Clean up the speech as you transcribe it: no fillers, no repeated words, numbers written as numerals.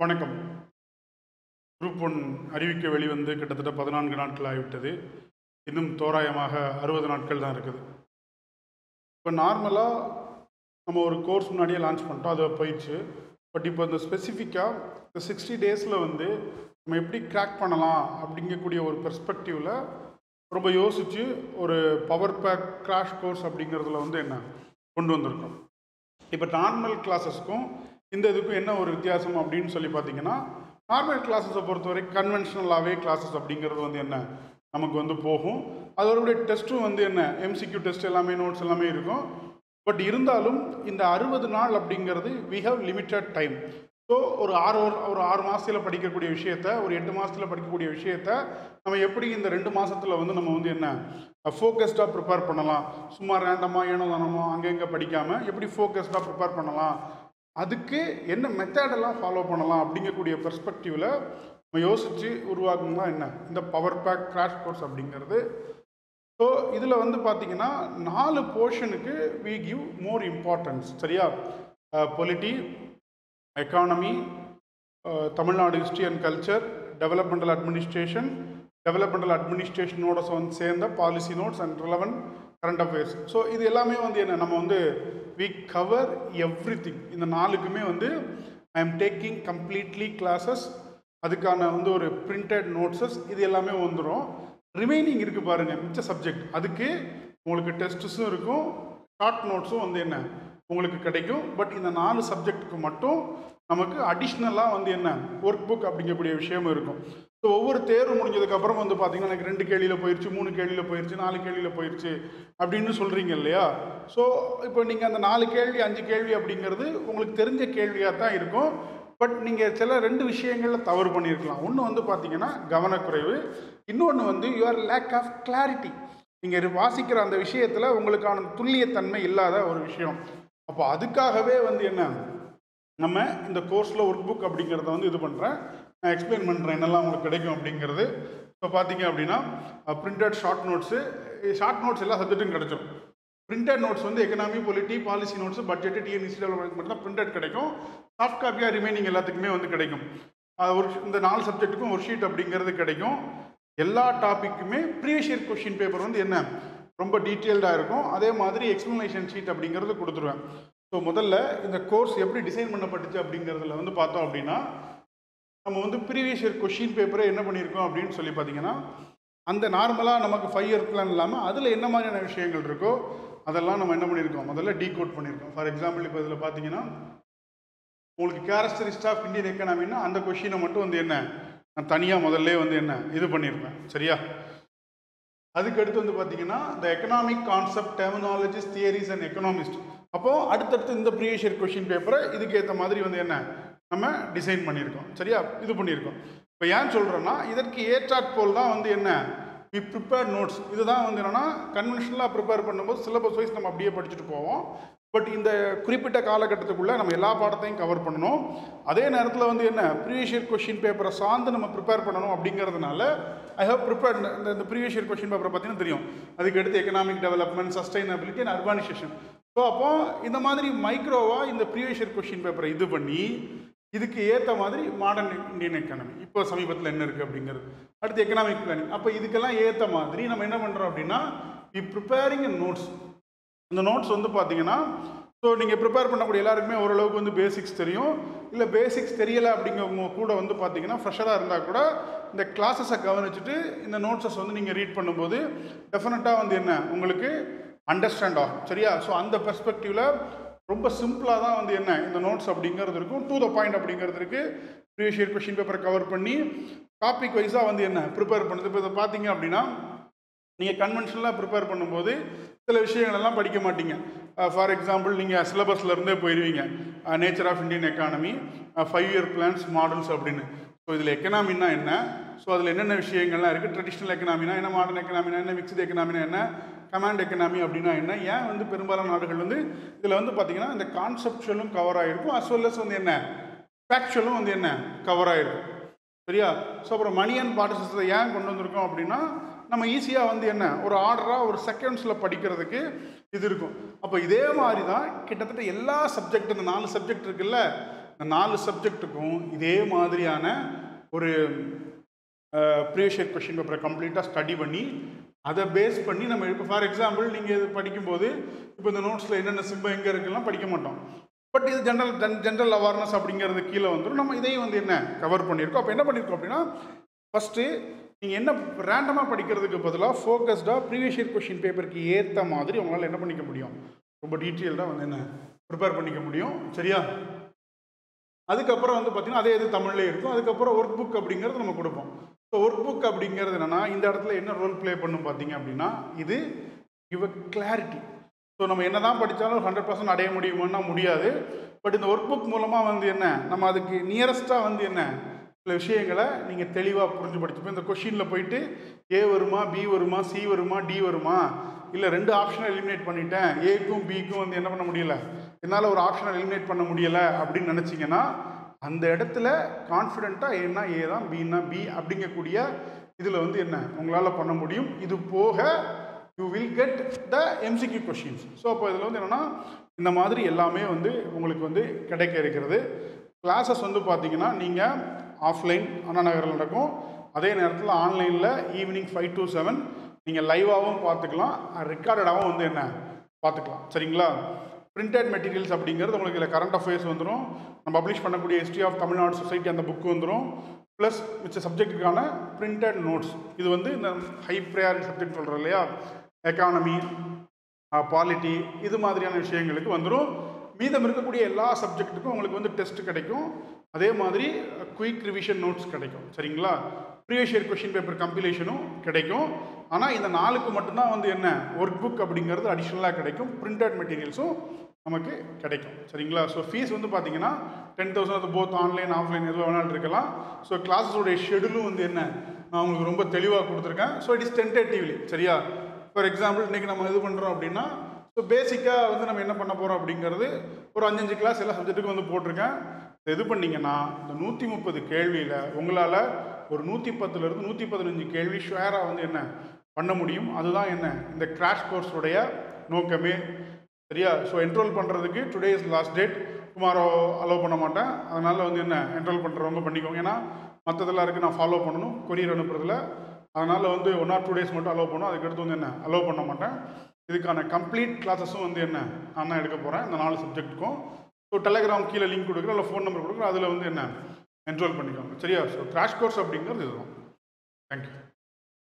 வணக்கம். குரூப் 1 அறிவிக்க வெளிவந்து கிட்டத்தட்ட 14 நாட்கள் ஆகிவிட்டது. இன்னும் தோராயமாக 60 நாட்கள் தான் இருக்குது. இப்போ நார்மலாக நம்ம ஒரு கோர்ஸ் முன்னாடியே லான்ச் பண்ணிட்டோம், அது போயிடுச்சு. பட் இப்போ இந்த ஸ்பெசிஃபிக்காக இந்த 60 டேஸில் வந்து நம்ம எப்படி கிராக் பண்ணலாம் அப்படிங்கக்கூடிய ஒரு பெர்ஸ்பெக்டிவில் ரொம்ப யோசித்து ஒரு பவர் பேக் கிராஷ் கோர்ஸ் அப்படிங்கிறதுல வந்து என்ன கொண்டு வந்திருக்கோம். இப்போ நார்மல் கிளாஸஸ்க்கும் இந்த இதுக்கும் என்ன ஒரு வித்தியாசம் அப்படின்னு சொல்லி பார்த்தீங்கன்னா, நார்மல் கிளாஸஸை பொறுத்தவரை கன்வென்ஷனலாகவே கிளாஸஸ் அப்படிங்கிறது வந்து என்ன நமக்கு வந்து போகும். அதோடைய டெஸ்ட்டும் வந்து என்ன எம்சிக்யூ டெஸ்ட் எல்லாமே நோட்ஸ் எல்லாமே இருக்கும். பட் இருந்தாலும் இந்த 60 நாள் அப்படிங்கிறது we have limited time. So ஒரு 6 மாதத்தில் படிக்கக்கூடிய விஷயத்த, ஒரு 8 மாதத்தில் படிக்கக்கூடிய விஷயத்த நம்ம எப்படி இந்த 2 மாதத்தில் வந்து நம்ம வந்து என்ன ஃபோக்கஸ்டாக ப்ரிப்பேர் பண்ணலாம். சும்மா ரேண்டமாக ஏனோ தானமோ அங்கே இங்கே படிக்காமல் எப்படி ஃபோக்கஸ்டாக ப்ரிப்பேர் பண்ணலாம், அதுக்கு என்ன மெத்தடெல்லாம் ஃபாலோ பண்ணலாம் அப்படிங்கக்கூடிய பெர்ஸ்பெக்டிவில் நம்ம யோசித்து உருவாக்குனா என்ன இந்த பவர் பேக் கிராஷ் கோர்ஸ் அப்படிங்கிறது. ஸோ இதில் வந்து பார்த்திங்கன்னா 4 போர்ஷனுக்கு வி கிவ் மோர் இம்பார்ட்டன்ஸ். சரியா? Polity, economy, Tamil Nadu history and culture, developmental அட்மினிஸ்ட்ரேஷனோட சேர்ந்த policy notes and relevant current affairs. So இது எல்லாமே வந்து என்ன நம்ம வந்து வி கவர் எவ்ரிதிங். இந்த 4க்குமே வந்து I am taking completely classes. அதுக்கான வந்து ஒரு பிரிண்டட் நோட்ஸஸ் இது எல்லாமே வந்துடும். ரிமைனிங் இருக்குது பாருங்கள், மிச்ச சப்ஜெக்ட், அதுக்கு உங்களுக்கு டெஸ்ட்ஸும் இருக்கும், ஷார்ட் நோட்ஸும் வந்து என்ன உங்களுக்கு கிடைக்கும். பட் இந்த 4 சப்ஜெக்ட்டுக்கு மட்டும் நமக்கு அடிஷ்னலாக வந்து என்ன ஒர்க் புக் அப்படிங்கக்கூடிய விஷயமும் இருக்கும். ஸோ ஒவ்வொரு தேர்வு முடிஞ்சதுக்கப்புறம் வந்து பார்த்திங்கன்னா எனக்கு 2 கேள்வியில் போயிடுச்சு, 3 கேள்வியில் போயிடுச்சு, 4 கேள்வியில் போயிடுச்சு அப்படின்னு சொல்கிறீங்க இல்லையா? ஸோ இப்போ நீங்கள் அந்த 4 கேள்வி 5 கேள்வி அப்படிங்கிறது உங்களுக்கு தெரிஞ்ச கேள்வியாக தான் இருக்கும். பட் நீங்கள் சில 2 விஷயங்களில் தவறு பண்ணியிருக்கலாம். ஒன்று வந்து பார்த்திங்கன்னா கவனக்குறைவு, இன்னொன்று வந்து யுவர் லேக் ஆஃப் கிளாரிட்டி. நீங்கள் வாசிக்கிற அந்த விஷயத்தில் உங்களுக்கான துல்லியத்தன்மை இல்லாத ஒரு விஷயம். அப்போ அதுக்காகவே வந்து என்ன நம்ம இந்த கோர்ஸில் ஒர்க் புக் அப்படிங்கிறத வந்து இது பண்ணுறேன், நான் எக்ஸ்பிளைன் பண்ணுறேன் என்னெல்லாம் உங்களுக்கு கிடைக்கும் அப்படிங்கிறது. இப்போ பார்த்தீங்க அப்படின்னா பிரிண்டட் ஷார்ட் நோட்ஸ் எல்லா சப்ஜெக்ட்டும் கிடைக்கும். பிரிண்டட் நோட்ஸ் வந்து economy, polity, policy notes, budget, TNEC development மட்டும் தான் பிரிண்டட் கிடைக்கும். சாஃப்ட் காப்பியாக ரிமைனிங் எல்லாத்துக்குமே வந்து கிடைக்கும். இந்த 4 சப்ஜெக்ட்டுக்கும் ஒரு ஷீட் அப்படிங்கிறது கிடைக்கும். எல்லா டாப்பிக்குமே ப்ரீவியஸ் இயர் கொஷின் பேப்பர் வந்து என்ன ரொம்ப டீட்டெயில்டாக இருக்கும். அதே மாதிரி எக்ஸ்ப்ளனேஷன் ஷீட் அப்படிங்கிறது கொடுத்துருவேன். ஸோ முதல்ல இந்த கோர்ஸ் எப்படி டிசைன் பண்ணப்பட்டுச்சு அப்படிங்கிறதுல வந்து பார்த்தோம் அப்படின்னா, நம்ம வந்து ப்ரீவியஸ் இயர் கொஷின் பேப்பரை என்ன பண்ணியிருக்கோம் அப்படின்னு சொல்லி பார்த்தீங்கன்னா, அந்த நார்மலாக நமக்கு 5 இயர் பிளான் இல்லாமல் அதில் என்ன மாதிரியான விஷயங்கள் இருக்கோ அதெல்லாம் நம்ம என்ன பண்ணியிருக்கோம், முதல்ல டீகோட் பண்ணியிருக்கோம். ஃபார் எக்ஸாம்பிள் இப்போ இதில் பார்த்தீங்கன்னா உங்களுக்கு கேரக்டரிஸ்டிக் ஆஃப் இந்தியன் எக்கனாமின்னா அந்த கொஷினை மட்டும் வந்து என்ன நான் தனியாக முதல்ல வந்து என்ன இது பண்ணியிருப்பேன். சரியா? அதுக்கடுத்து வந்து பார்த்தீங்கன்னா இந்த economic concept, terminologies, theories and economist. அப்போது அடுத்தடுத்து இந்த ப்ரீவியஸ் இயர் கொஷின் பேப்பரை இதுக்கு ஏற்ற மாதிரி வந்து என்ன நம்ம டிசைன் பண்ணியிருக்கோம். சரியா? இது பண்ணியிருக்கோம். இப்போ ஏன் சொல்கிறேன்னா, இதற்கு ஏற்றாற் போல் தான் வந்து என்ன வி ப்ரிப்பேர் நோட்ஸ். இதுதான் வந்து என்னென்னா கன்வென்ஷனலாக ப்ரிப்பேர் பண்ணும்போது சிலபஸ் வைஸ் நம்ம அப்படியே படிச்சுட்டு போவோம். பட் இந்த குறிப்பிட்ட காலகட்டத்துக்குள்ளே நம்ம எல்லா பாடத்தையும் கவர் பண்ணணும். அதே நேரத்தில் வந்து என்ன ப்ரீவியஸ் இயர் கொஷின் பேப்பரை சார்ந்து நம்ம ப்ரிப்பேர் பண்ணணும். அப்படிங்கிறதுனால ஐ ஹவ் ப்ரிப்பேர்ட் இந்த ப்ரீவியஸ் இயர் கொஷின் பேப்பரை பார்த்தீங்கன்னா தெரியும். அதுக்கு அடுத்து economic development, sustainability and urbanisation. So அப்போது இந்த மாதிரி மைக்ரோவாக இந்த ப்ரீவியஸ் இயர் கொஷின் பேப்பரை இது பண்ணி இதுக்கு ஏற்ற மாதிரி மாடர்ன் இந்தியன் எக்கானமி இப்போ சமீபத்தில் என்ன இருக்குது அப்படிங்கிறது, அடுத்து எக்கனாமிக் பிளானிங், அப்போ இதுக்கெல்லாம் ஏற்ற மாதிரி நம்ம என்ன பண்ணுறோம் அப்படின்னா வி ப்ரிப்பேரிங் நோட்ஸ். இந்த நோட்ஸ் வந்து பார்த்தீங்கன்னா, ஸோ நீங்கள் ப்ரிப்பேர் பண்ணக்கூடிய எல்லாருக்குமே ஓரளவுக்கு வந்து பேசிக்ஸ் தெரியும். இல்லை பேசிக்ஸ் தெரியலை அப்படிங்கிறவங்க கூட வந்து பார்த்தீங்கன்னா ஃப்ரெஷராக இருந்தால் கூட இந்த கிளாஸஸை கவனிச்சுட்டு இந்த நோட்ஸஸ் வந்து நீங்கள் ரீட் பண்ணும்போது டெஃபினட்டாக வந்து என்ன உங்களுக்கு அண்டர்ஸ்டாண்ட் ஆகும். சரியா? ஸோ அந்த பெர்ஸ்பெக்டிவில் ரொம்ப சிம்பிளாக தான் வந்து என்ன இந்த நோட்ஸ் அப்படிங்கிறது இருக்கும். டு த பாயிண்ட் அப்படிங்கிறது இருக்குது. ப்ரீவியஸ் இயர் கொஷின் பேப்பரை கவர் பண்ணி டாபிக் வைஸாக வந்து என்ன ப்ரிப்பேர் பண்ணுறது. இப்போ இதை பார்த்தீங்க அப்படின்னா நீங்கள் கன்வென்ஷனலாக ப்ரிப்பேர் பண்ணும்போது சில விஷயங்களெல்லாம் படிக்க மாட்டீங்க. ஃபார் எக்ஸாம்பிள் நீங்கள் சிலபஸ்லேருந்தே போயிடுவீங்க. Nature of Indian economy, 5 year plans, models அப்படின்னு. ஸோ இதில் எக்கனாமின்னா என்ன, ஸோ அதில் என்னென்ன விஷயங்கள்லாம் இருக்குது, ட்ரெடிஷ்னல் எக்கனாமினா என்ன, மாடர்ன் எக்கனாமினா என்ன, மிக்ஸ்டு எக்கனாமினா என்ன, கமாண்ட் எக்கனாமி அப்படின்னா என்ன, ஏன் வந்து பெரும்பாலான நாடுகள் வந்து இதில் வந்து பார்த்திங்கன்னா இந்த கான்செப்டுவலும் கவர் ஆகிருக்கும், அஸ் வெல் அஸ் வந்து என்ன ஃபேக்சுவலும் வந்து என்ன கவர் ஆகிருக்கும். சரியா? ஸோ அப்புறம் மணி அண்ட் பார்ட்டர் சிஸ்டத்தை ஏன் கொண்டு வந்திருக்கோம் அப்படின்னா, நம்ம ஈஸியாக வந்து என்ன ஒரு ஆர்டராக ஒரு செகண்ட்ஸில் படிக்கிறதுக்கு இது இருக்கும். அப்போ இதே மாதிரி தான் கிட்டத்தட்ட எல்லா சப்ஜெக்ட், இந்த 4 சப்ஜெக்ட் இருக்குல்ல, இந்த 4 சப்ஜெக்ட்டுக்கும் இதே மாதிரியான ஒரு ப்ரீவியஸ் இயர் கொஷின் பேப்பரை கம்ப்ளீட்டாக ஸ்டடி பண்ணி அதை பேஸ் பண்ணி நம்ம இப்போ ஃபார் எக்ஸாம்பிள் நீங்கள் இது படிக்கும்போது இப்போ இந்த நோட்ஸில் என்னென்ன சிம்பம் எங்கே இருக்குலாம் படிக்க மாட்டோம். பட் இது ஜென்ரல் அவேர்னஸ் அப்படிங்கிறது கீழே வந்துடும். நம்ம இதையும் வந்து என்ன கவர் பண்ணியிருக்கோம். அப்போ என்ன பண்ணியிருக்கோம் அப்படின்னா, ஃபஸ்ட்டு நீங்கள் என்ன ரேண்டமாக படிக்கிறதுக்கு பதிலாக ஃபோக்கஸ்டாக ப்ரீவியஸ் இயர் கொஷின் பேப்பருக்கு ஏற்ற மாதிரி உங்களால் என்ன பண்ணிக்க முடியும், ரொம்ப டீட்டெயில்டாக வந்து என்ன ப்ரிப்பேர் பண்ணிக்க முடியும். சரியா? அதுக்கப்புறம் வந்து பார்த்திங்கன்னா அதே இது தமிழ்லேயே இருக்கும். அதுக்கப்புறம் ஒர்க் புக் அப்படிங்கிறது நம்ம கொடுப்போம். ஸோ ஒர்க் புக் அப்படிங்கிறது என்னென்னா, இந்த இடத்துல என்ன ரோல் ப்ளே பண்ணும் பார்த்தீங்க அப்படின்னா, இது கிவ் அ கிளாரிட்டி. ஸோ நம்ம என்ன தான் படித்தாலும் 100% அடைய முடியுமான்னா முடியாது. பட் இந்த ஒர்க் புக் மூலமாக வந்து என்ன, நம்ம அதுக்கு நியரஸ்ட்டாக வந்து என்ன சில விஷயங்களை நீங்கள் தெளிவாக புரிஞ்சு படிச்சுப்போம். இந்த கொஷினில் போயிட்டு ஏ வருமா, பி வருமா, சி வருமா, டி வருமா, இல்லை 2 ஆப்ஷனை எலிமினேட் பண்ணிட்டேன், ஏக்கும் பிக்கும் வந்து என்ன பண்ண முடியலை, என்னால் ஒரு ஆப்ஷனை எலிமினேட் பண்ண முடியலை அப்படின்னு நினச்சிங்கன்னா, அந்த இடத்துல கான்ஃபிடென்ட்டாக ஏன்னா ஏ தான், பின்னா பி அப்படிங்கக்கூடிய இதில் வந்து என்ன உங்களால் பண்ண முடியும். இது போக you will get the MCQ questions. So அப்போ இதில் வந்து என்னென்னா இந்த மாதிரி எல்லாமே வந்து உங்களுக்கு வந்து கிடைக்க இருக்கிறது. கிளாஸஸ் வந்து பார்த்தீங்கன்னா நீங்கள் ஆஃப்லைன் அண்ணா நகரில் நடக்கும். அதே நேரத்தில் ஆன்லைனில் ஈவினிங் 5 to 7 நீங்கள் லைவாகவும் பார்த்துக்கலாம், ரெக்கார்டடாகவும் வந்து என்ன பார்த்துக்கலாம். சரிங்களா? பிரிண்டட் மெட்டீரியல்ஸ் அப்படிங்கிறது உங்களுக்கு இதில் கரண்ட் அஃபேர்ஸ் வந்துடும், நம்ம பப்ளிஷ் பண்ணக்கூடிய ஹிஸ்ட்ரி ஆஃப் தமிழ்நாடு சொசைட்டி அந்த புக்கு வந்துடும், ப்ளஸ் மிச்ச சப்ஜெக்ட்டுக்கான பிரிண்டட் நோட்ஸ். இது வந்து இந்த ஹை ப்ரையாரிட்டி சப்ஜெக்ட் சொல்கிறோம் இல்லையா, எக்கானமி, பாலிட்டி, இது மாதிரியான விஷயங்களுக்கு வந்துடும். மீதம் இருக்கக்கூடிய எல்லா சப்ஜெக்ட்டுக்கும் உங்களுக்கு வந்து டெஸ்ட் கிடைக்கும். அதே மாதிரி குயிக் ரிவிஷன் நோட்ஸ் கிடைக்கும். சரிங்களா? ப்ரீவியஸ் இயர் கொஷின் பேப்பர் கம்பிலேஷனும் கிடைக்கும். ஆனால் இந்த 4க்கு மட்டும்தான் வந்து என்ன ஒர்க் புக் அப்படிங்கிறது அடிஷ்னலாக கிடைக்கும். பிரிண்டட் மெட்டீரியல்ஸும் நமக்கு கிடைக்கும். சரிங்களா? ஸோ ஃபீஸ் வந்து பார்த்தீங்கன்னா 10,000, அது போத் ஆன்லைன் ஆஃப்லைன் எதுவும் வேணாலும் இருக்கலாம். ஸோ கிளாஸஸோடைய ஷெடியூலும் வந்து என்ன நான் உங்களுக்கு ரொம்ப தெளிவாக கொடுத்துருக்கேன். So it is tentatively. சரியா? ஃபார் எக்ஸாம்பிள் இன்றைக்கி நம்ம இது பண்ணுறோம் அப்படின்னா, ஸோ பேசிக்காக வந்து நம்ம என்ன பண்ண போகிறோம் அப்படிங்கிறது ஒரு 5 கிளாஸ் எல்லா சப்ஜெக்ட்டுக்கும் வந்து போட்டிருக்கேன். இது பண்ணிங்கன்னா இந்த 130 கேள்வியில் உங்களால் ஒரு 110லேருந்து 115 கேள்வி ஷேராக வந்து என்ன பண்ண முடியும். அதுதான் என்ன இந்த கிராஷ் கோர்ஸுடைய நோக்கமே. சரியா? ஸோ என்ரோல் பண்ணுறதுக்கு today is last date, tomorrow allow பண்ண மாட்டேன். அதனால் வந்து என்ன என்ரோல் பண்ணுறவங்க பண்ணிக்கோங்க. ஏன்னா மற்றதெல்லாம் இருக்குது, நான் ஃபாலோ பண்ணணும் கொரியர் அனுப்புறதுல. அதனால் வந்து 1 or 2 days மட்டும் அலோவ் பண்ணணும். அதுக்கடுத்து வந்து என்ன அலோவ் பண்ண மாட்டேன். இதுக்கான கம்ப்ளீட் கிளாஸஸும் வந்து என்ன நான் தான் எடுக்க போகிறேன் இந்த 4 சப்ஜெக்ட்டுக்கும். ஸோ டெலகிராம் கீழே லிங்க் கொடுக்குறேன், இல்லை ஃபோன் நம்பர் கொடுக்குறேன், அதில் வந்து என்ன என்ரோல் பண்ணிக்கோங்க. சரியா? ஸோ கிராஷ் கோர்ஸ் அப்படிங்கிறது இதுதான். தேங்க்யூ.